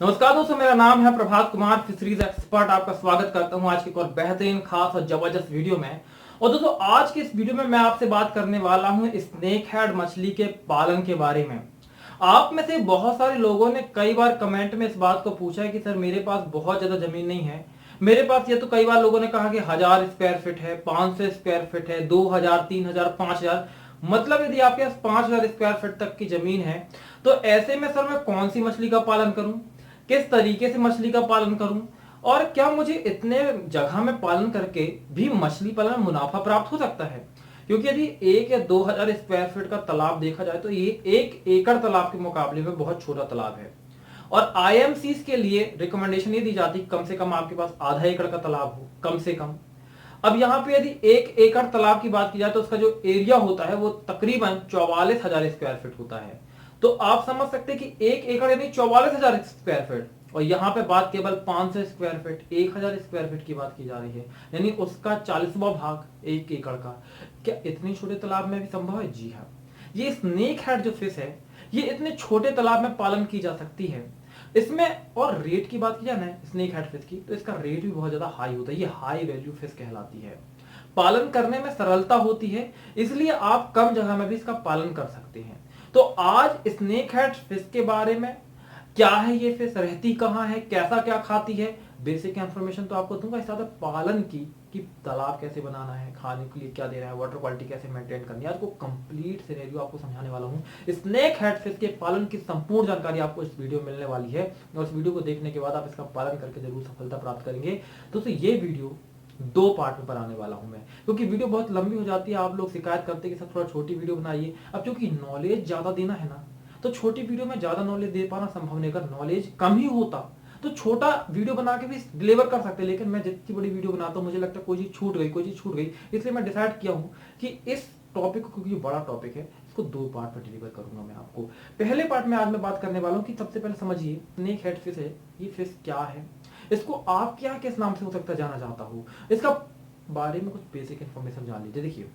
नमस्कार दोस्तों, मेरा नाम है प्रभात कुमार, फिशरीज एक्सपर्ट। आपका स्वागत करता हूं आज की एक और बेहतरीन, खास और जबरदस्त वीडियो में। और दोस्तों, आज के इस वीडियो में मैं आपसे बात करने वाला हूं स्नेक हेड मछली के पालन के बारे में। आप में से बहुत सारे लोगों ने कई बार कमेंट में इस बात को पूछा है कि सर मेरे पास बहुत ज्यादा जमीन नहीं है। मेरे पास ये तो कई बार लोगों ने कहा कि 1000 स्क्वायर फीट है, 500 स्क्वायर फीट है, 2000, 3000, 5000। मतलब यदि आपके पास 5000 स्क्वायर फीट तक की जमीन है तो ऐसे में सर मैं कौन सी मछली का पालन करूं, किस तरीके से मछली का पालन करूं, और क्या मुझे इतने जगह में पालन करके भी मछली पालन में मुनाफा प्राप्त हो सकता है। क्योंकि यदि 1 या 2000 स्क्वायर फीट का तालाब देखा जाए तो ये 1 एकड़ तालाब के मुकाबले में बहुत छोटा तालाब है। और आईएमसीज के लिए रिकमेंडेशन ये दी जाती है कम से कम आपके पास आधा एकड़ का तालाब हो, कम से कम। अब यहाँ पे यदि 1 एकड़ तालाब की बात की जाए तो उसका जो एरिया होता है वो तकरीबन 44,000 स्क्वायर फीट होता है। तो आप समझ सकते हैं कि 1 एकड़ यानी 44,000 स्क्वायर फीट, और यहाँ पे बात केवल 500 स्क्वायर फीट, 1000 स्क्वायर फीट की बात की जा रही है, यानी उसका 40वां भाग 1 एकड़ का। क्या इतने छोटे तालाब में भी संभव है? जी हाँ। ये स्नेक हेड जो फिश है ये इतने छोटे तालाब में पालन की जा सकती है। इसमें और रेट की बात की जाए ना स्नेक हेड फिश की, तो इसका रेट भी बहुत ज्यादा हाई होता है। ये हाई वैल्यू फिश कहलाती है। पालन करने में सरलता होती है, इसलिए आप कम जगह में भी इसका पालन कर सकते हैं। तो आज स्नेक हेड फिश के बारे में, क्या है ये फिश, रहती कहाँ है, कैसा क्या खाती है, बेसिक इंफॉर्मेशन तो आपको दूंगा। इस साथ पालन की कि तालाब कैसे बनाना है, खाने के लिए क्या दे रहा है, वाटर क्वालिटी कैसे मेंटेन करनी है, आज को कंप्लीट सिनेरियो आपको समझाने वाला हूं। स्नेक हेड फिश के पालन की संपूर्ण जानकारी आपको इस वीडियो में मिलने वाली है, और इस वीडियो को देखने के बाद आप इसका पालन करके जरूर सफलता प्राप्त करेंगे। दोस्तों, ये वीडियो 2 पार्ट में बनाने वाला हूं मैं, क्योंकि वीडियो बहुत लंबी हो जाती है। आप लोग शिकायत करते हैं कि सर थोड़ा छोटी वीडियो बनाइए। अब क्योंकि नॉलेज ज्यादा देना है ना, तो छोटी वीडियो में ज्यादा नॉलेज दे पाना संभव नहीं। अगर नॉलेज कम ही होता तो छोटा वीडियो बना के भी डिलीवर कर सकते, लेकिन मैं जितनी बड़ी वीडियो बनाता हूँ मुझे लगता है कोई चीज छूट गई, कोई चीज छूट गई। इसलिए मैं डिसाइड किया हूँ कि इस टॉपिक को, क्योंकि बड़ा टॉपिक है, इसको 2 पार्ट में डिलीवर करूंगा मैं आपको। पहले पार्ट में आज मैं बात करने वाला हूँ कि सबसे पहले समझिए स्नेक हेड फिश है, ये फिश क्या है, इसको आप क्या किस नाम से हो सकता है जाना चाहता हूँ, इसका बारे में कुछ बेसिक इन्फॉर्मेशन जान लीजिए। देखिए,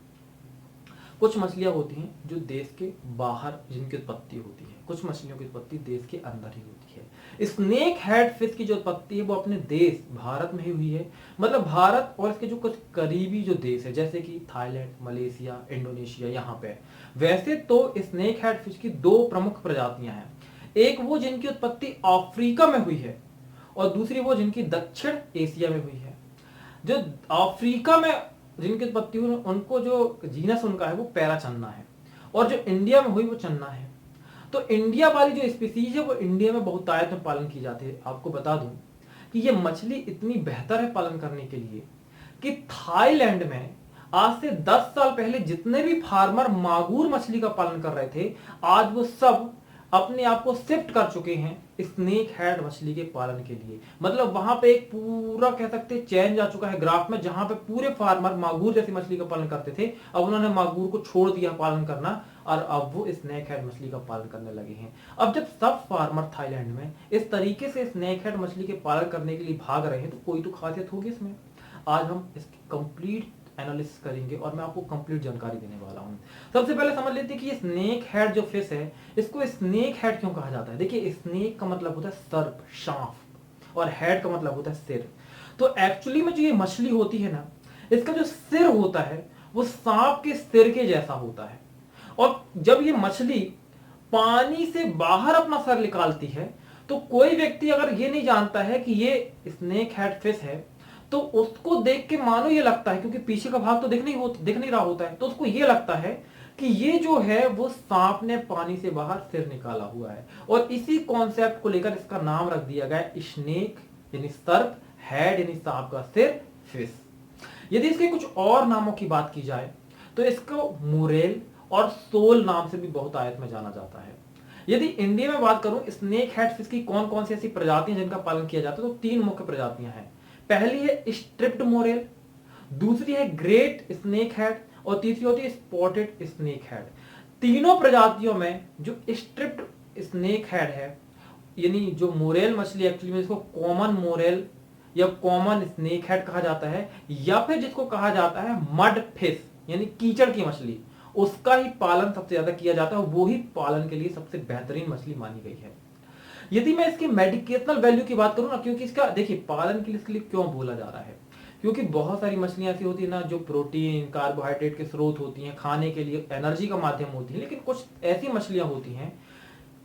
कुछ मछलियां होती हैं जो देश के बाहर जिनकी उत्पत्ति होती है, कुछ मछलियों की उत्पत्ति देश के अंदर ही होती है। स्नेक हेड फिश की जो उत्पत्ति है वो अपने देश भारत में ही हुई है। मतलब भारत और इसके जो कुछ करीबी जो देश है, जैसे कि थाईलैंड, मलेशिया, इंडोनेशिया, यहाँ पे। वैसे तो स्नेक हेड फिश की 2 प्रमुख प्रजातियां हैं। एक वो जिनकी उत्पत्ति अफ्रीका में हुई है, और दूसरी वो जिनकी दक्षिण एशिया में हुई है। जो अफ्रीका में जिनकी उत्पत्ति हुई उनको जो जीनस उनका है वो पैराचन्ना है, और जो इंडिया में हुई वो चन्ना है। तो इंडिया वाली जो स्पीसीज है वो इंडिया में बहुतायत में पालन की जाती है। आपको बता दूं कि ये मछली इतनी बेहतर है पालन करने के लिए कि थाईलैंड में आज से 10 साल पहले जितने भी फार्मर मागुर मछली का पालन कर रहे थे, आज वो सब अपने आप को शिफ्ट कर चुके हैं स्नेक हेड मछली के पालन के लिए। मतलब वहां पे एक पूरा कह सकते हैं चेंज आ चुका है ग्राफ में। जहां पे पूरे फार्मर मागुर जैसी मछली का पालन करते थे, अब उन्होंने मागुर को छोड़ दिया पालन करना, और अब वो स्नेक हेड मछली का पालन करने लगे हैं। अब जब सब फार्मर थाईलैंड में इस तरीके से स्नेक हेड मछली के पालन करने के लिए भाग रहे हैं, तो कोई तो खासियत होगी इसमें। आज हम इसकी कंप्लीट एनालिसिस करेंगे और मैं आपको कंप्लीट जानकारी देने वाला हूं। सबसे पहले समझ लेते हैं कि ये स्नेक हेड जो फिश है, इसको स्नेक हेड क्यों कहा जाता है। देखिए, स्नेक का मतलब होता है सर्प, सांप, और हेड का मतलब होता है सिर। तो एक्चुअली में जो ये मछली होती है ना, इसका जो सिर होता है वो सांप के सिर के जैसा होता है। और जब ये मछली पानी से बाहर अपना सर निकालती है, तो कोई व्यक्ति अगर ये नहीं जानता है कि ये स्नेक हेड फिश है, तो उसको देख के मानो ये लगता है, क्योंकि पीछे का भाग तो दिख नहीं रहा होता है, तो उसको ये लगता है कि ये जो है वो सांप ने पानी से बाहर सिर निकाला हुआ है। और इसी कॉन्सेप्ट को लेकर इसका नाम रख दिया गया स्नेक यानी सर्प, हेड यानी सांप का सिर, फिश। यदि इसके कुछ और नामों की बात की जाए तो इसको मोरेल और सोल नाम से भी बहुत आयत में जाना जाता है। यदि इंडिया में बात करूं स्नेक हेड फिश की कौन कौन सी ऐसी प्रजातियां जिनका पालन किया जाता है, तो 3 मुख्य प्रजातियां हैं। पहली है स्ट्रिप्ड मोरेल, दूसरी है ग्रेट स्नेक हेड, और तीसरी होती है स्पॉटेड स्नेक हेड। तीनों प्रजातियों में जो स्ट्रिप्ड स्नेक हेड है, यानी जो मोरेल मछली, एक्चुअली में इसको कॉमन मोरेल या कॉमन स्नेक हेड कहा जाता है, या फिर जिसको कहा जाता है मड फिश यानी कीचड़ की मछली, उसका ही पालन सबसे ज्यादा किया जाता है। वो ही पालन के लिए सबसे बेहतरीन मछली मानी गई है। यदि मैं इसकी मेडिकेशनल वैल्यू की बात करूं ना, क्योंकि इसका देखिए पालन के लिए इसके लिए क्यों बोला जा रहा है, क्योंकि बहुत सारी मछलियां ऐसी होती है ना जो प्रोटीन कार्बोहाइड्रेट के स्रोत होती हैं, खाने के लिए एनर्जी का माध्यम होती है, लेकिन कुछ ऐसी मछलियां होती हैं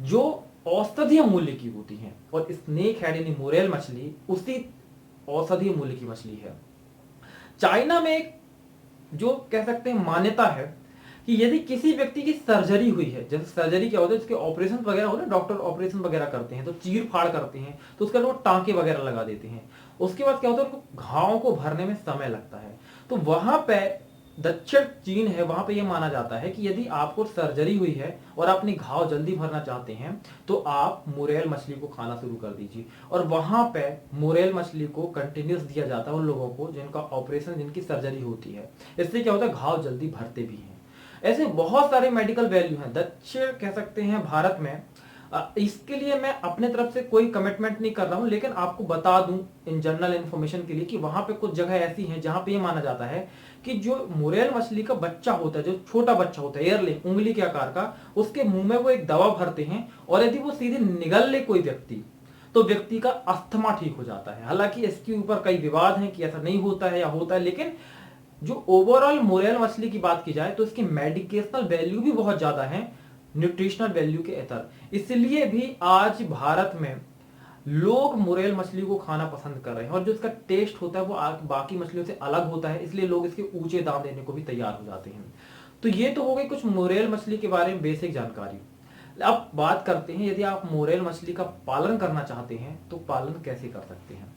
जो औषधीय मूल्य की होती हैं, और स्नेक हेड यानी मोरेल मछली उसी औषधीय मूल्य की मछली है। चाइना में एक जो कह सकते हैं मान्यता है कि यदि किसी व्यक्ति की सर्जरी हुई है, जैसे सर्जरी क्या होता है, उसके ऑपरेशन वगैरह होते हैं, डॉक्टर ऑपरेशन वगैरह करते हैं तो चीर फाड़ करते हैं, तो उसके बाद वो टांके वगैरह लगा देते हैं, उसके बाद क्या होता है उनको घावों को भरने में समय लगता है। तो वहां पे दक्षिण चीन है, वहां पे ये माना जाता है कि यदि आपको सर्जरी हुई है और अपनी घाव जल्दी भरना चाहते हैं तो आप मोरेल मछली को खाना शुरू कर दीजिए, और वहां पे मोरेल मछली को कंटिन्यूस दिया जाता है उन लोगों को जिनका ऑपरेशन, जिनकी सर्जरी होती है। इससे क्या होता है घाव जल्दी भरते भी हैं। ऐसे बहुत सारे मेडिकल वैल्यू हैं दक्षिण कह सकते हैं भारत में। इसके लिए मैं अपने तरफ से कोई कमिटमेंट नहीं कर रहा हूं, लेकिन आपको बता दूं इन जनरल इन्फॉर्मेशन के लिए कि वहां पे कुछ जगह ऐसी हैं जहां पे ये माना जाता है कि जो मोरेल मछली का बच्चा होता है, जो छोटा बच्चा होता है एयरलिंग उंगली के आकार का, उसके मुंह में वो एक दवा भरते हैं, और यदि वो सीधे निगल ले कोई व्यक्ति तो व्यक्ति का अस्थमा ठीक हो जाता है। हालांकि इसके ऊपर कई विवाद हैं कि ऐसा नहीं होता है या होता है, लेकिन जो ओवरऑल मोरेल मछली की बात की जाए तो इसकी मेडिकेशनल वैल्यू भी बहुत ज्यादा है न्यूट्रिशनल वैल्यू के इतर। इसलिए भी आज भारत में लोग मोरेल मछली को खाना पसंद कर रहे हैं, और जो इसका टेस्ट होता है वो बाकी मछलियों से अलग होता है, इसलिए लोग इसके ऊंचे दाम देने को भी तैयार हो जाते हैं। तो ये तो हो गई कुछ मोरेल मछली के बारे में बेसिक जानकारी। अब बात करते हैं यदि आप मोरेल मछली का पालन करना चाहते हैं तो पालन कैसे कर सकते हैं।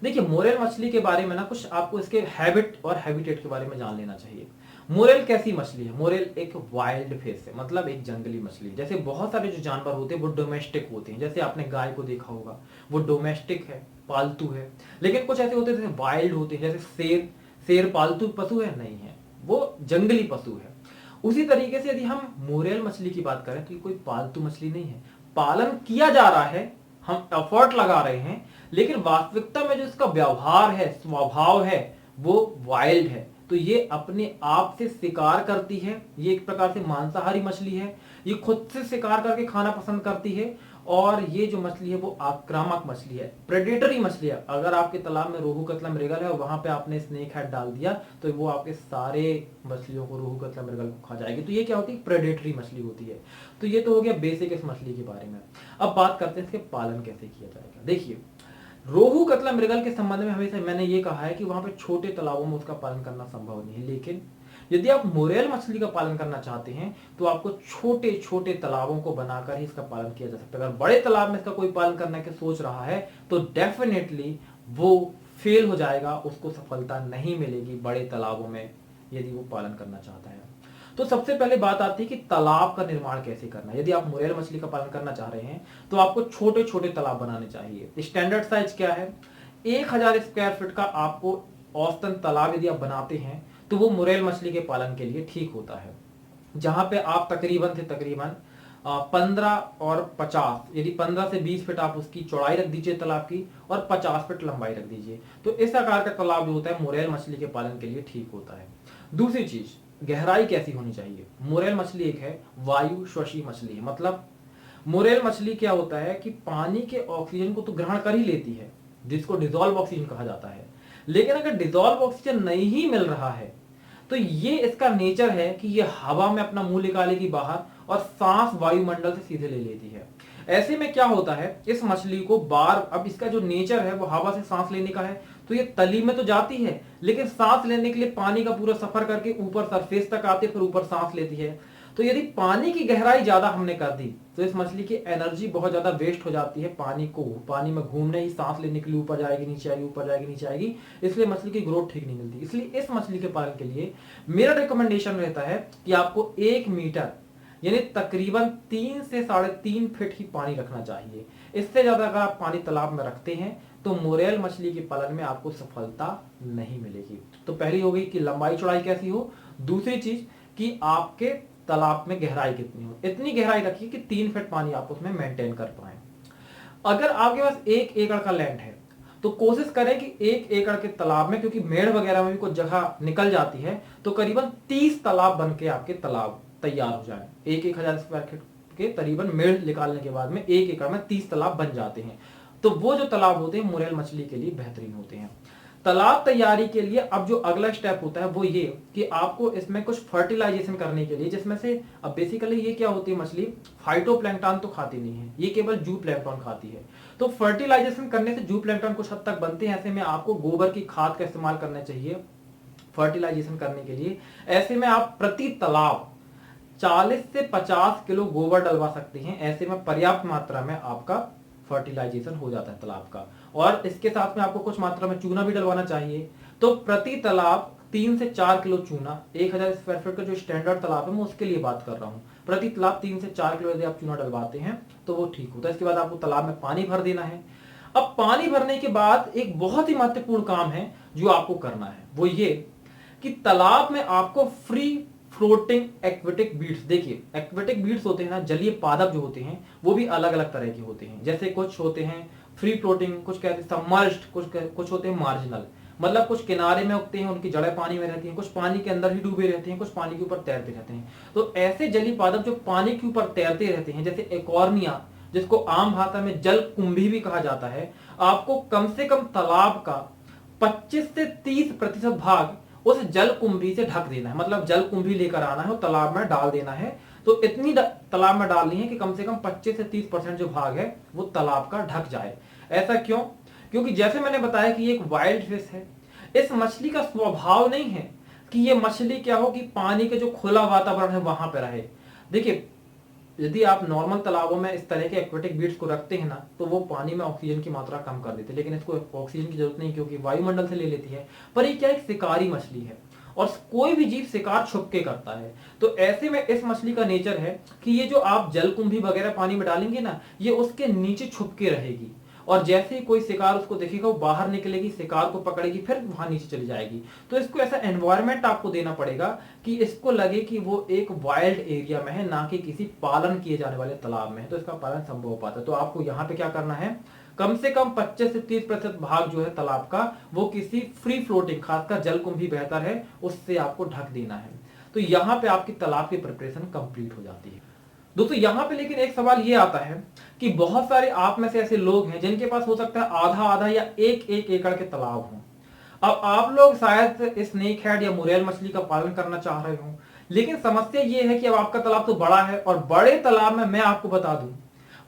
देखिए मोरेल मछली के बारे में ना कुछ आपको इसके हैबिट और हैबिटेट के बारे में जान लेना चाहिए। मोरेल कैसी मछली है? मोरेल एक वाइल्ड फिश है, मतलब एक जंगली मछली। जैसे बहुत सारे जो जानवर होते हैं वो डोमेस्टिक होते हैं, जैसे आपने गाय को देखा होगा वो डोमेस्टिक है, पालतू है, लेकिन कुछ ऐसे होते हैं जैसे वाइल्ड होते हैं, जैसे शेर। शेर पालतू पशु है? नहीं है, वो जंगली पशु है। उसी तरीके से यदि हम मोरेल मछली की बात करें तो ये कोई पालतू मछली नहीं है, पालन किया जा रहा है, हम एफर्ट लगा रहे हैं, लेकिन वास्तविकता में जो इसका व्यवहार है, स्वभाव है, वो वाइल्ड है। तो ये अपने आप से शिकार करती है, ये एक प्रकार से मांसाहारी मछली है, ये खुद से शिकार करके खाना पसंद करती है, और ये जो मछली है वो आक्रामक मछली है, प्रेडेटरी मछली है। अगर आपके तालाब में रोहू कतला मृगल है और वहां पे आपने स्नेक हेड डाल दिया तो वो आपके सारे मछलियों को, रोहू कतला मृगल को खा जाएगी। तो ये क्या होती है? प्रेडेटरी मछली होती है। तो ये तो हो गया बेसिक इस मछली के बारे में। अब बात करते हैं इसके पालन कैसे किया जाएगा। देखिए रोहू कतला मृगल के संबंध में हमेशा मैंने ये कहा है कि वहां पे छोटे तालाबों में उसका पालन करना संभव नहीं है, लेकिन यदि आप मोरेल मछली का पालन करना चाहते हैं तो आपको छोटे छोटे तालाबों को बनाकर ही इसका पालन किया जा सकता है। अगर बड़े तालाब में इसका कोई पालन करने की सोच रहा है तो डेफिनेटली वो फेल हो जाएगा, उसको सफलता नहीं मिलेगी बड़े तालाबों में यदि वो पालन करना चाहता है। तो सबसे पहले बात आती है कि तालाब का निर्माण कैसे करना है। यदि आप मोरेल मछली का पालन करना चाह रहे हैं तो आपको छोटे छोटे तालाब बनाने चाहिए। स्टैंडर्ड साइज क्या है? 1000 स्क्वायर फीट का आपको औसतन तालाब यदि आप बनाते हैं तो वो मोरेल मछली के पालन के लिए ठीक होता है, जहां पे आप तकरीबन से तकरीबन 15 और 50, यदि 15 से 20 फीट आप उसकी चौड़ाई रख दीजिए तालाब की, और 50 फीट लंबाई रख दीजिए, तो इस आकार का तालाब जो होता है मोरेल मछली के पालन के लिए ठीक होता है। दूसरी चीज, गहराई कैसी होनी चाहिए? मोरेल मछली एक है वायु श्वसी मछली है, मतलब मोरेल मछली क्या होता है कि पानी के ऑक्सीजन को तो ग्रहण कर ही लेती है, जिसको डिजोल्व ऑक्सीजन कहा जाता है, लेकिन अगर डिजोल्व ऑक्सीजन नहीं ही मिल रहा है तो ये इसका नेचर है कि ये हवा में अपना मुंह निकालेगी बाहर और सांस वायुमंडल से सीधे ले लेती है। ऐसे में क्या होता है, इस मछली को अब इसका जो नेचर है वो हवा से सांस लेने का है, तो ये तली में तो जाती है लेकिन सांस लेने के लिए पानी का पूरा सफर करके ऊपर सरफेस तक आती है, फिर ऊपर सांस लेती है। तो यदि पानी की गहराई ज्यादा हमने कर दी तो इस मछली की एनर्जी बहुत ज्यादा वेस्ट हो जाती है, पानी में घूमने ही, सांस लेने के लिए ऊपर जाएगी नीचे आएगी, ऊपर जाएगी नीचे आएगी, इसलिए मछली की ग्रोथ ठीक नहीं मिलती। इसलिए इस मछली के पालन के लिए मेरा रिकमेंडेशन रहता है कि आपको 1 मीटर यानी तकरीबन 3 से 3.5 फीट ही पानी रखना चाहिए। इससे ज्यादा अगर आप पानी तालाब में रखते हैं तो मोरेल मछली के पालन में आपको सफलता नहीं मिलेगी। तो पहली हो गई कि लंबाई चौड़ाई कैसी हो, दूसरी चीज कि आपके तालाब में गहराई कितनी हो। इतनी गहराई रखिए कि 3 फीट पानी आप उसमें मेंटेन कर पाए। अगर आपके पास 1 एकड़ का लैंड है तो कोशिश करें कि 1 एकड़ के तालाब में, क्योंकि मेड़ वगैरह में भी कुछ जगह निकल जाती है, तो करीबन 30 तालाब बन के आपके तालाब तैयार हो जाए। 1-1000 स्क्वायर के करीबन मेढ़ निकालने के बाद में 1 एकड़ में 30 तालाब बन जाते हैं। तो वो जो तालाब होते हैं मोरेल मछली के लिए बेहतरीन होते हैं। तालाब तैयारी के लिए अब जो अगला स्टेप होता है वो ये कि आपको इसमें कुछ फर्टिलाइजेशन करने के लिए, जिसमें से अब बेसिकली ये क्या होती है, मछली फाइटोप्लैंक्टन तो खाती नहीं है, ये केवल जूप्लैंक्टन खाती है। तो फर्टिलाइजेशन करने से जूप्लैंक्टन कुछ हद तक बनते हैं। ऐसे में आपको गोबर की खाद का इस्तेमाल करना चाहिए फर्टिलाइजेशन करने के लिए। ऐसे में आप प्रति तालाब 40 से 50 किलो गोबर डलवा सकते हैं। ऐसे में पर्याप्त मात्रा में आपका फर्टिलाइजेशन हो जाता है तालाब का। और इसके साथ में आपको कुछ मात्रा में चूना भी डलवाना चाहिए। तो प्रति तालाब 3 से 4 किलो चूना, 1000 स्क्वायर फीट का जो स्टैंडर्ड तालाब है मैं उसके लिए बात कर रहा हूँ, प्रति तालाब 3 से 4 किलो यदि आप चूना डलवाते हैं तो वो ठीक होता है। इसके बाद आपको तालाब में पानी भर देना है। अब पानी भरने के बाद एक बहुत ही महत्वपूर्ण काम है जो आपको करना है, वो ये कि तालाब में आपको फ्री फ्लोटिंग एक्वेटिक बीड्स, देखिए एक्वेटिक बीड्स होते हैं ना, जलीय पादप जो होते हैं वो भी अलग अलग तरह के होते हैं। जैसे कुछ होते हैं फ्री फ्लोटिंग, कुछ कहते हैं सबमर्ज्ड, कुछ होते हैं मार्जिनल, मतलब कुछ किनारे में उगते हैं, उनकी जड़ें पानी में रहती हैं, कुछ पानी के अंदर ही डूबे रहते हैं, कुछ पानी के ऊपर तैरते रहते हैं। तो ऐसे जलीय पादप जो पानी के ऊपर तैरते रहते हैं, जैसे एकॉर्निया, जिसको आम भाषा में जल कुंभी भी कहा जाता है, आपको कम से कम तालाब का 25 से 30% भाग उस जल कुंभी से ढक देना है। मतलब जल कुंभी लेकर आना है और तालाब में डाल देना है। तो इतनी तालाब में डालनी है कि कम से कम 25 से 30% जो भाग है वो तालाब का ढक जाए। ऐसा क्यों? क्योंकि जैसे मैंने बताया कि ये एक वाइल्ड फिश है। इस मछली का स्वभाव नहीं है कि ये मछली क्या हो कि पानी के जो खुला वातावरण है वहां पर रहे। देखिए, यदि आप नॉर्मल तालाबों में इस तरह के एक्वेटिक बीड्स को रखते हैं ना, तो वो पानी में ऑक्सीजन की मात्रा कम कर देते हैं, लेकिन इसको ऑक्सीजन की जरूरत नहीं क्योंकि वायुमंडल से ले लेती है। पर ये क्या, एक शिकारी मछली है और कोई भी जीव शिकार छुप के करता है। तो ऐसे में इस मछली का नेचर है कि ये जो आप जलकुंभी वगैरह पानी में डालेंगे ना, ये उसके नीचे छुप के रहेगी और जैसे ही कोई शिकार उसको देखेगा वो बाहर निकलेगी, शिकार को पकड़ेगी, फिर वहां नीचे चली जाएगी। तो इसको ऐसा एनवायरनमेंट आपको देना पड़ेगा कि इसको लगे कि वो एक वाइल्ड एरिया में है, ना कि किसी पालन किए जाने वाले तालाब में है, तो इसका पालन संभव हो पाता है। तो आपको यहाँ पे क्या करना है, कम से कम 25 से 30% भाग जो है तालाब का वो किसी फ्री फ्लोटिंग, खासकर जलकुंभी बेहतर है, उससे आपको ढक देना है। तो यहाँ पे आपकी तालाब की प्रिपरेशन कंप्लीट हो जाती है। दोस्तों यहाँ पे लेकिन एक सवाल ये आता है कि बहुत सारे आप में से ऐसे लोग हैं जिनके पास हो सकता है आधा आधा या एक एकड़ के तालाब हों। अब आप लोग शायद स्नेक हेड या मुरेल मछली का पालन करना चाह रहे हो, लेकिन समस्या ये है कि अब आपका तालाब तो बड़ा है और बड़े तालाब में मैं आपको बता दूं,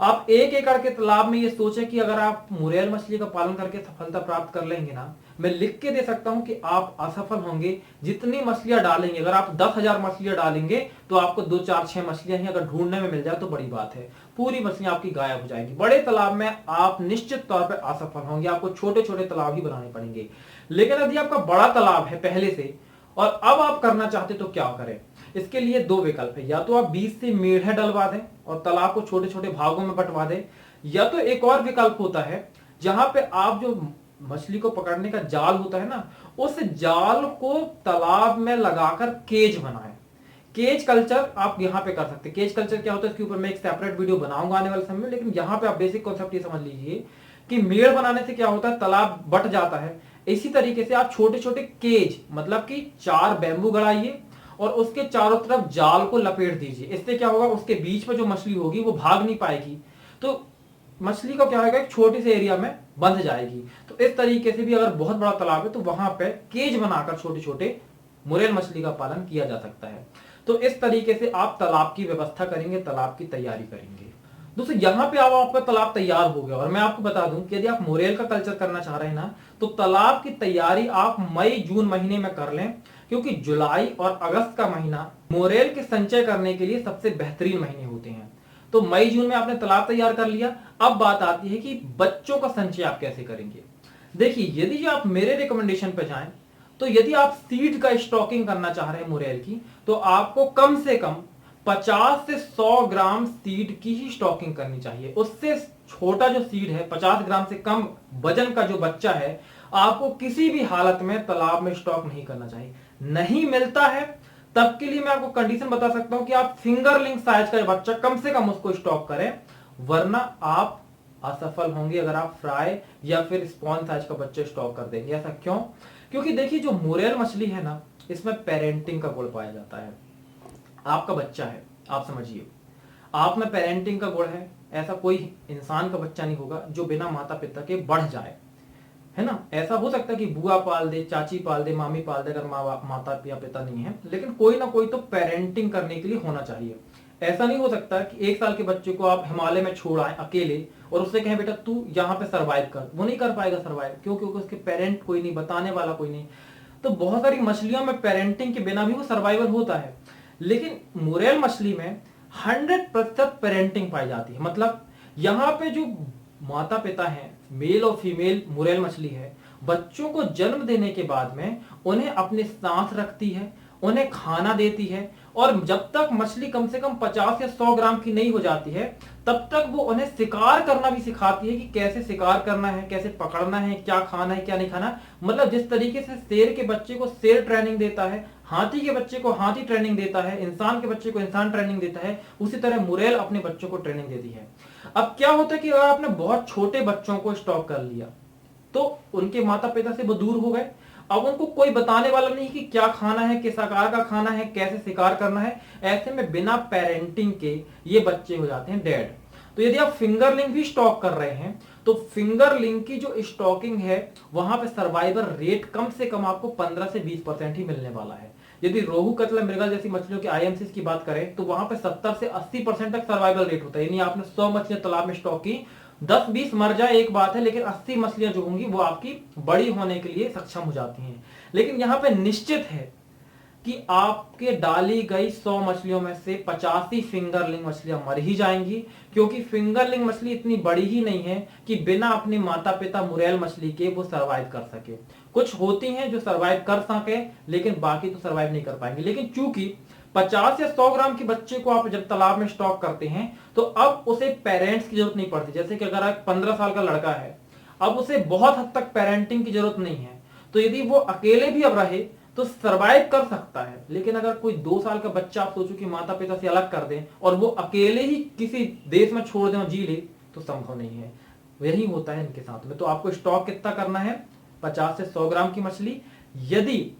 आप 1 एकड़ के तालाब में ये सोचें कि अगर आप मुरेल मछली का पालन करके सफलता प्राप्त कर लेंगे ना, मैं लिख के दे सकता हूं कि आप असफल होंगे। जितनी मछलियां डालेंगे, अगर आप 10,000 मछलियां डालेंगे तो आपको 2 4 6 मछलियां ही अगर ढूंढने में मिल जाए तो बड़ी बात है, पूरी मछलियां आपकी गायब हो जाएगी। बड़े तालाब में आप निश्चित तौर पर असफल होंगे, आपको छोटे छोटे तालाब ही बनाने पड़ेंगे। लेकिन यदि आपका बड़ा तालाब है पहले से और अब आप करना चाहते तो क्या करें, इसके लिए 2 विकल्प है, या तो आप बीच से मेढ़े डलवा दें और तालाब को छोटे छोटे भागों में बंटवा दें, या तो एक और विकल्प होता है जहां पे आप जो मछली को पकड़ने का जाल होता है ना, उस जाल को तालाब में लगाकर केज बनाएं। केज कल्चर आप यहां पे कर सकते हैं। केज कल्चर क्या होता है इसके ऊपर मैं एक सेपरेट वीडियो बनाऊंगा आने वाले समय में, लेकिन यहां पे आप बेसिक कॉन्सेप्ट ये समझ लीजिए कि मेड़ बनाने से क्या होता है, तालाब बट जाता है। इसी तरीके से आप छोटे छोटे केज, मतलब कि 4 बैम्बू गड़ाइए और उसके चारों तरफ जाल को लपेट दीजिए। इससे क्या होगा, उसके बीच में जो मछली होगी वो भाग नहीं पाएगी, तो मछली को क्या होगा, एक छोटे से एरिया में बंध जाएगी। तो इस तरीके से भी अगर बहुत बड़ा तालाब है तो वहां पे केज बनाकर छोटे छोटे मुरेल मछली का पालन किया जा सकता है। तो इस तरीके से आप तालाब की व्यवस्था करेंगे, तालाब की तैयारी करेंगे। दोस्तों यहाँ पे अब आपका तालाब तैयार हो गया और मैं आपको बता दूं कि यदि आप मुरेल का कल्चर करना चाह रहे हैं ना, तो तालाब की तैयारी आप मई जून महीने में कर लें, क्योंकि जुलाई और अगस्त का महीना मोरेल के संचय करने के लिए सबसे बेहतरीन महीने होते हैं। तो मई जून में आपने तालाब तैयार कर लिया। अब बात आती है कि बच्चों का संचय आप कैसे करेंगे। देखिए, यदि आप मेरे रिकमेंडेशन पे जाएं तो यदि आप सीड का स्टॉकिंग करना चाह रहे हैं मुरेल की, तो आपको कम से कम 50 से 100 ग्राम सीड की ही स्टॉकिंग करनी चाहिए। उससे छोटा जो सीड है, 50 ग्राम से कम वजन का जो बच्चा है, आपको किसी भी हालत में तालाब में स्टॉक नहीं करना चाहिए। नहीं मिलता है तब के लिए मैं आपको कंडीशन बता सकता हूं कि आप फिंगरलिंग साइज का बच्चा कम से कम उसको स्टॉक करें, वरना आप असफल होंगे अगर आप फ्राई या फिर स्पॉन साइज का बच्चा स्टॉक कर देंगे। ऐसा क्यों? क्योंकि देखिए, जो मोरेल मछली है ना, इसमें पेरेंटिंग का गुण पाया जाता है। आपका बच्चा है, आप समझिए, आप में पेरेंटिंग का गुण है, ऐसा कोई इंसान का बच्चा नहीं होगा जो बिना माता पिता के बढ़ जाए, है ना। ऐसा हो सकता है कि बुआ पाल दे, चाची पाल दे, मामी पाल दे, अगर माता या पिता नहीं है, लेकिन कोई ना कोई तो पेरेंटिंग करने के लिए होना चाहिए। ऐसा नहीं हो सकता कि 1 साल के बच्चे को आप हिमालय में छोड़ आए अकेले और उससे कहें बेटा तू यहाँ पे सरवाइव कर, वो नहीं कर पाएगा सरवाइव। क्यों? क्योंकि उसके पेरेंट कोई नहीं, बताने वाला कोई नहीं। तो बहुत सारी मछलियों में पेरेंटिंग के बिना भी वो सर्वाइवल होता है, लेकिन मुरेल मछली में 100% पेरेंटिंग पाई जाती है। मतलब यहाँ पे जो माता पिता हैं, मेल और फीमेल मुरेल मछली है, बच्चों को जन्म देने के बाद में उन्हें अपने साथ रखती है, उन्हें खाना देती है, और जब तक मछली कम से कम 50 या 100 ग्राम की नहीं हो जाती है तब तक वो उन्हें शिकार करना भी सिखाती है कि कैसे शिकार करना है, कैसे पकड़ना है, क्या खाना है, क्या नहीं खाना। मतलब जिस तरीके से शेर के बच्चे को शेर ट्रेनिंग देता है, हाथी के बच्चे को हाथी ट्रेनिंग देता है, इंसान के बच्चे को इंसान ट्रेनिंग देता है, उसी तरह मुरेल अपने बच्चों को ट्रेनिंग देती है। अब क्या होता है कि अगर आपने बहुत छोटे बच्चों को स्टॉक कर लिया तो उनके माता पिता से वो दूर हो गए। अब उनको कोई बताने वाला नहीं कि क्या खाना है, किस आकार का खाना है, कैसे शिकार करना है। ऐसे में बिना पेरेंटिंग के ये बच्चे हो जाते हैं डेड। तो यदि आप फिंगरलिंग भी स्टॉक कर रहे हैं तो फिंगरलिंग की जो स्टॉकिंग है वहां पे सर्वाइवल रेट कम से कम आपको 15 से 20% ही मिलने वाला है। यदि रोहू, कतला, मृगल जैसी मछलियों के आईएमसीज की बात करें तो वहां पे 70 से 80% तक सर्वाइवल रेट होता है। यानी आपने 100 मछलियां तालाब में स्टॉक की, 10-20 मर जाए एक बात है, लेकिन 80 मछलियां जो होंगी वो आपकी बड़ी होने के लिए सक्षम हो जाती हैं। लेकिन यहां पे निश्चित है कि आपके डाली गई 100 मछलियों में से 85 फिंगरलिंग मछलियां मर ही जाएंगी, क्योंकि फिंगरलिंग मछली इतनी बड़ी ही नहीं है कि बिना अपने माता पिता मुरेल मछली के वो सरवाइव कर सके। कुछ होती हैं जो सरवाइव कर सके, लेकिन बाकी तो सरवाइव नहीं कर पाएंगे। लेकिन चूंकि 50 या 100 ग्राम के बच्चे को आप जब तालाब में स्टॉक करते हैं तो अब उसे पेरेंट्स की जरूरत नहीं पड़ती। जैसे कि अगर एक 15 साल का लड़का है, अब उसे बहुत हद तक पेरेंटिंग की जरूरत नहीं है, तो यदि वो अकेले भी अब रहे तो सरवाइव कर सकता है। लेकिन अगर कोई 2 साल का बच्चा आप सोचो कि माता पिता से अलग कर दें और वो अकेले ही किसी देश में छोड़ दें और जी ले, तो संभव नहीं है। यही होता है इनके साथ में। तो आपको स्टॉक कितना करना है? 50 से 100 ग्राम की मछली। यदि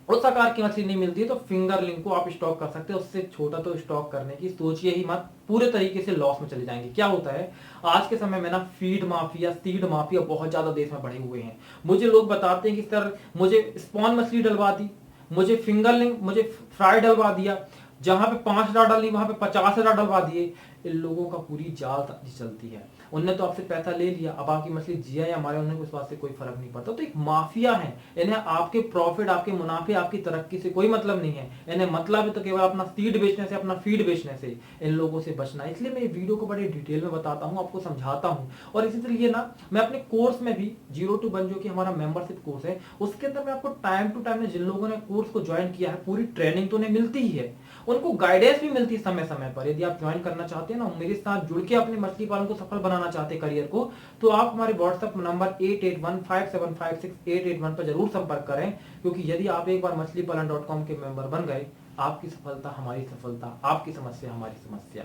उस आकार की मछली नहीं मिलती है तो फिंगरलिंग को आप स्टॉक कर सकते हैं। उससे छोटा तो स्टॉक करने की सोचिए ही मत, पूरे तरीके से लॉस में चले जाएंगे। क्या होता है आज के समय में ना, फीड माफिया, सीड माफिया बहुत ज्यादा देश में बढ़े हुए हैं। मुझे लोग बताते हैं कि सर मुझे स्पॉन मछली डलवा दी, मुझे फिंगरलिंग, मुझे फ्राई डलवा दिया, जहां पे 5,000 डालनी वहां पे 50,000 डलवा दिए। इन लोगों का पूरी जाल चलती है। उनने तो आपसे पैसा ले लिया, अब आपकी मछली जिया या हमारे, उन्हें उस बात से कोई फर्क नहीं पड़ता। तो एक माफिया है, इन्हें आपके प्रॉफिट, आपके मुनाफे, आपकी तरक्की से कोई मतलब नहीं है। इन्हें मतलब है तो केवल अपना सीड बेचने से, अपना फीड बेचने से। इन लोगों से बचना। इसलिए मैं वीडियो को बड़े डिटेल में बताता हूँ, आपको समझाता हूँ। और इसी तरीके ना मैं अपने कोर्स में भी 0 to 1 जो कि हमारा मेंबरशिप कोर्स है, उसके अंदर मैं आपको टाइम टू टाइम जिन लोगों ने कोर्स को ज्वाइन किया है, पूरी ट्रेनिंग तो उन्हें मिलती ही है, उनको गाइडेंस भी मिलती है समय समय पर। यदि आप ज्वाइन करना चाहते हैं ना, मेरे साथ जुड़ के अपने मछली पालन को सफल बनाना चाहते हैं करियर को, तो आप हमारे व्हाट्सएप नंबर 8815756881 पर जरूर संपर्क करें। क्योंकि यदि आप एक बार मछलीपालन.com के मेंबर बन गए, आपकी सफलता हमारी सफलता, आपकी समस्या हमारी समस्या।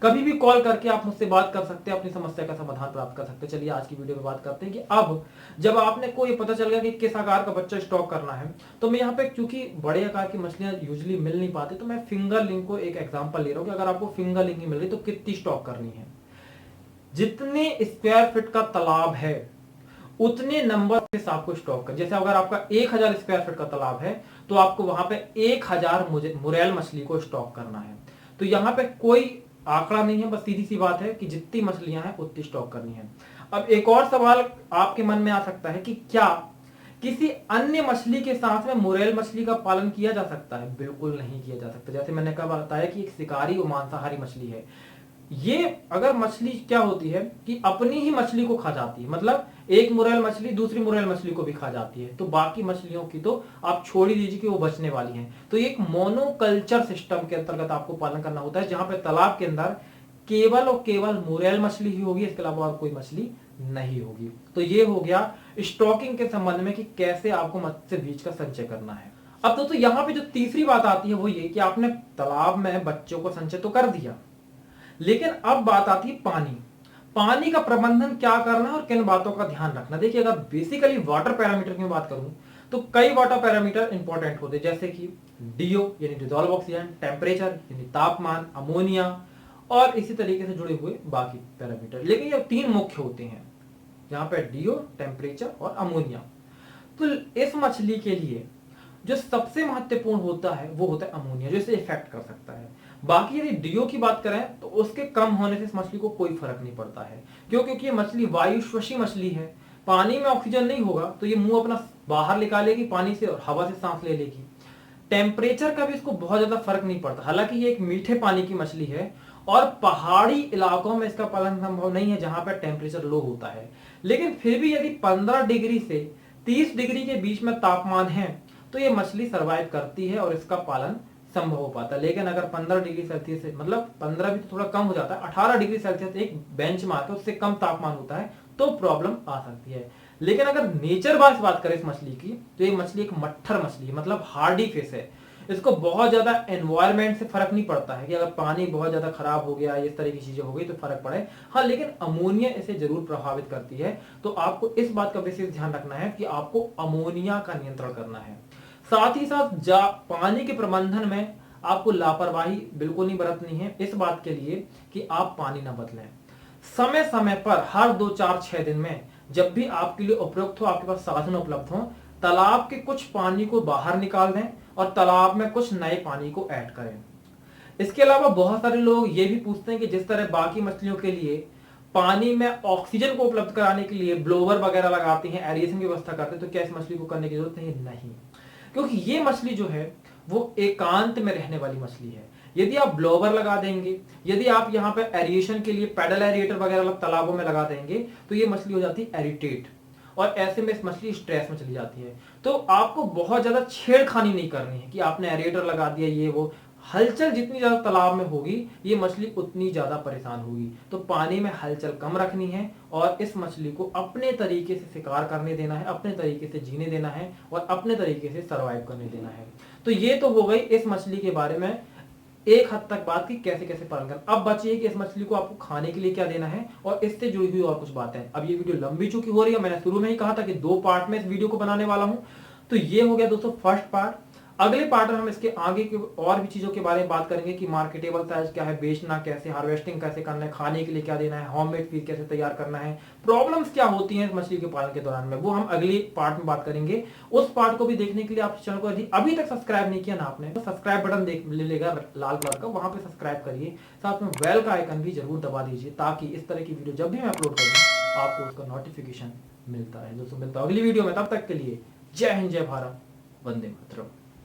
कभी भी कॉल करके आप मुझसे बात कर सकते हैं, अपनी समस्या का समाधान प्राप्त कर सकते हैं। चलिए आज की वीडियो में बात करते हैं कि अब जब आपने को ये पता चल गया कि किस आकार का बच्चा स्टॉक करना है, तो मैं यहाँ पे, क्योंकि बड़े आकार की मछलियां यूजुअली मिल नहीं पाती, तो मैं फिंगरलिंग को एक एग्जांपल ले रहा हूँ कि अगर आपको फिंगरलिंग ही मिल रही तो कितनी स्टॉक करनी है। जितने स्क्वायर फीट का तालाब है उतने नंबर से आपको स्टॉक कर। जैसे अगर आपका 1000 स्क्वायर फीट का तालाब है तो आपको वहां पे 1000 मुरेल मछली को स्टॉक करना है। तो यहाँ पे कोई आंकड़ा नहीं है, बस सीधी सी बात है कि जितनी मछलियां हैं उतनी स्टॉक करनी है। अब एक और सवाल आपके मन में आ सकता है कि क्या किसी अन्य मछली के साथ में मुरेल मछली का पालन किया जा सकता है? बिल्कुल नहीं किया जा सकता। जैसे मैंने कहा बताया कि एक शिकारी और मांसाहारी मछली है। ये अगर मछली क्या होती है कि अपनी ही मछली को खा जाती है, मतलब एक मुरेल मछली दूसरी मुरेल मछली को भी खा जाती है, तो बाकी मछलियों की तो आप छोड़ ही दीजिए कि वो बचने वाली हैं। तो ये एक मोनोकल्चर सिस्टम के अंतर्गत आपको पालन करना होता है, जहां पे तालाब के अंदर केवल और केवल मुरेल मछली ही होगी, इसके अलावा और कोई मछली नहीं होगी। तो ये हो गया स्टॉकिंग के संबंध में कि कैसे आपको मत्स्य बीज का संचय करना है। अब तो यहाँ पे जो तीसरी बात आती है वो ये कि आपने तालाब में बच्चों को संचय तो कर दिया, लेकिन अब बात आती है पानी का प्रबंधन क्या करना है और किन बातों का ध्यान रखना। देखिए अगर बेसिकली वाटर पैरामीटर की बात करूं तो कई वाटर पैरामीटर इंपॉर्टेंट होते हैं, जैसे कि डीओ यानी डिसॉल्व ऑक्सीजन, टेम्परेचर यानी तापमान, अमोनिया, और इसी तरीके से जुड़े हुए बाकी पैरामीटर। लेकिन ये 3 मुख्य होते हैं, यहाँ पे डीओ, टेम्परेचर और अमोनिया। तो इस मछली के लिए जो सबसे महत्वपूर्ण होता है वो होता है अमोनिया, जो इसे इफेक्ट कर सकता है। बाकी यदि डीओ की बात करें तो उसके कम होने से इस मछली को कोई फर्क नहीं पड़ता है, क्योंकि ये मछली वायुश्वासी मछली है। पानी में ऑक्सीजन नहीं होगा तो ये मुंह अपना बाहर निकालेगी पानी से और हवा से सांस ले लेगी। टेम्परेचर का भी इसको बहुत ज्यादा फर्क नहीं पड़ता, हालांकि ये एक मीठे पानी की मछली है और पहाड़ी इलाकों में इसका पालन संभव नहीं है जहां पर टेम्परेचर लो होता है। लेकिन फिर भी यदि 15 डिग्री से 30 डिग्री के बीच में तापमान है तो ये मछली सरवाइव करती है और इसका पालन संभव हो पाता है। लेकिन अगर 15 डिग्री सेल्सियस से, मतलब 15 भी तो थोड़ा कम हो जाता है, 18 डिग्री सेल्सियस एक बेंच मार्क है, उससे कम तापमान होता है तो प्रॉब्लम आ सकती है। लेकिन अगर नेचर वाइज बात करें इस मछली की तो ये मछली एक मट्ठर मछली है, मतलब हार्डी फिश है। इसको बहुत ज्यादा एनवायरमेंट से फर्क नहीं पड़ता है कि अगर पानी बहुत ज्यादा खराब हो गया, इस तरह की चीजें हो गई तो फर्क पड़े। हाँ, लेकिन अमोनिया इसे जरूर प्रभावित करती है, तो आपको इस बात का विशेष ध्यान रखना है कि आपको अमोनिया का नियंत्रण करना है। साथ ही साथ पानी के प्रबंधन में आपको लापरवाही बिल्कुल नहीं बरतनी है, इस बात के लिए कि आप पानी ना बदलें। समय समय पर हर 2, 4, 6 दिन में जब भी आपके लिए उपयुक्त हो, आपके पास साधन उपलब्ध हो, तालाब के कुछ पानी को बाहर निकाल दें और तालाब में कुछ नए पानी को ऐड करें। इसके अलावा बहुत सारे लोग ये भी पूछते हैं कि जिस तरह बाकी मछलियों के लिए पानी में ऑक्सीजन को उपलब्ध कराने के लिए ब्लोवर वगैरह लगाते हैं, एरिएशन की व्यवस्था करते हैं, तो क्या इस मछली को करने की जरूरत नहीं, क्योंकि ये मछली जो है वो एकांत में रहने वाली मछली है। यदि आप ब्लोवर लगा देंगे, यदि आप यहाँ पे एरिएशन के लिए पैडल एरिएटर वगैरह तालाबों में लगा देंगे तो ये मछली हो जाती है एरिटेट, और ऐसे में इस मछली स्ट्रेस में चली जाती है। तो आपको बहुत ज्यादा छेड़खानी नहीं करनी है कि आपने एरिएटर लगा दिया, ये वो हलचल जितनी ज्यादा तालाब में होगी ये मछली उतनी ज्यादा परेशान होगी। तो पानी में हलचल कम रखनी है और इस मछली को अपने तरीके से शिकार करने देना है, अपने तरीके से जीने देना है और अपने तरीके से सरवाइव करने देना है। तो ये तो हो गई इस मछली के बारे में एक हद तक बात की कैसे कैसे पालन करना। अब बची है कि इस मछली को आपको खाने के लिए क्या देना है और इससे जुड़ी हुई और कुछ बातें। अब ये वीडियो लंबी चूंकि हो रही है, मैंने शुरू में ही कहा था कि 2 पार्ट में इस वीडियो को बनाने वाला हूं, तो ये हो गया दोस्तों फर्स्ट पार्ट। अगले पार्ट में हम इसके आगे के और भी चीजों के बारे में बात करेंगे कि मार्केटेबल साइज क्या है, बेचना कैसे, हार्वेस्टिंग कैसे करना है, खाने के लिए क्या देना है, होममेड फीड कैसे तैयार करना है, प्रॉब्लम्स क्या होती हैं मछली के पालन के दौरान में, वो हम अगले पार्ट में बात करेंगे। उस पार्ट को भी देखने के लिए आप चैनल को यदि अभी तक सब्सक्राइब नहीं किया ना आपने, तो सब्सक्राइब बटन देख ले लेगा लाल कलर का, वहां पे सब्सक्राइब करिए, साथ में बेल का आइकन भी जरूर दबा दीजिए ताकि इस तरह की वीडियो जब भी मैं अपलोड करूँ आपको उसका नोटिफिकेशन मिलता है। दोस्तों मिलता है अगली वीडियो में, तब तक के लिए जय हिंद, जय भारत, वंदे मातरम।